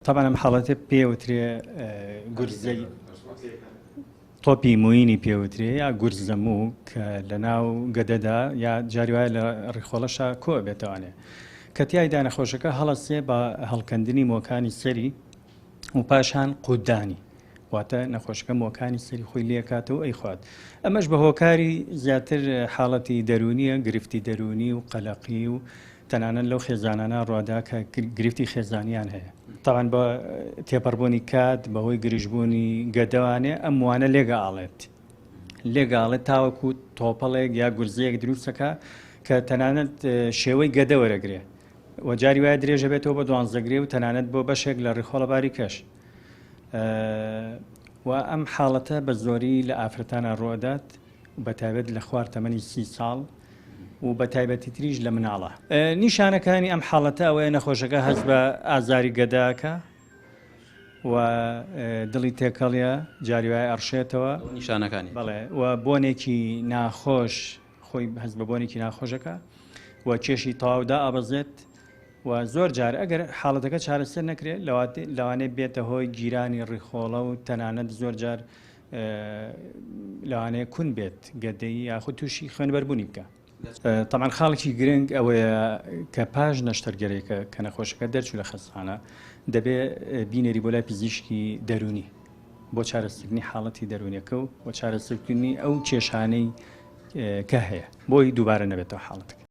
طبعا ئەم حاڵەتە پێوترێ گورزەی تۆپی موینی پێوترێ یا گورزەموو کە لە ناو گەدەدا یا جاری وایە لە ڕێخۆڵەشە کۆ بێتوانێ کە تیایدا نەخۆشەکە هەڵەسێ بە هەڵکەندنی مۆکانی سەری و پاشان قودانی واتە نەخۆشەکە مۆکانی سەری خۆی لێکاتەوە ئەی خوات ئەمەش بە هۆکاری زیاتر حاڵەتی دەرونیە گرفتی دەرونی و قەلەقی و تەنانەت لەو خێزانانە ڕوادا کە گرفتی خێزانیان هەیە تاوان بە تێپەڕبوونی کات بەهۆی گرژبوونی گەدەوانێ ئەم وانە لێگاڵێت تاوەکو تۆپەڵێک یا گورزەیەک دروستەکە کە تەنانەت شێوەی گەدە وەرەگرێ وەجاری وایە درێژە بێتەوە بە دوانزەگرێ و تەنانەت بۆ بەشێک لە ڕێخۆڵە باریکەش و ئەم حاڵەتە بە زۆری لە ئافرەتانە ڕۆدات بە تایبەت لە خوار تەمەنی 30 ساڵ و بە تایبەتی تریش لە مناڵە نیشانەکانی ئەم حاڵەتە ئەوەیە نەخۆشەکە هەست بە ئازاری گەداکە و دڵی تێکەڵیە جاری وایە ئەڕشێتەوە نیشانەکانی بەڵێ و بۆنێکی ناخۆش خۆی هەست بە بۆنێکی ناخۆشەکە و کێشی تەواودا ئابەزێت و زۆر جار ئەگەر حاڵەتەکە چارەسەر نەکرێت لەوانەیە بێتە هۆی گیرانی ڕێخۆڵە و تەنانەت زۆر جار لەوانەیە کون بێت گەدەی یاخود تووشی خوێنبەربوونی بکە طبعا خاڵێکی گرنگ ئەوەیە کە پاش نەشتەرگەرێکە کە نەخۆشەکە دەرچوو لە خەستخانە دەبێت بینێری بۆ لای پزیشکی دەرونی بۆ چارەسەرکردنی حاڵەتی دەرونیەکە و بۆ چارەسەرکردنی ئەو کێشانەی کە هەیە بۆی دووبارە نەبێتەوە حاڵەتەکە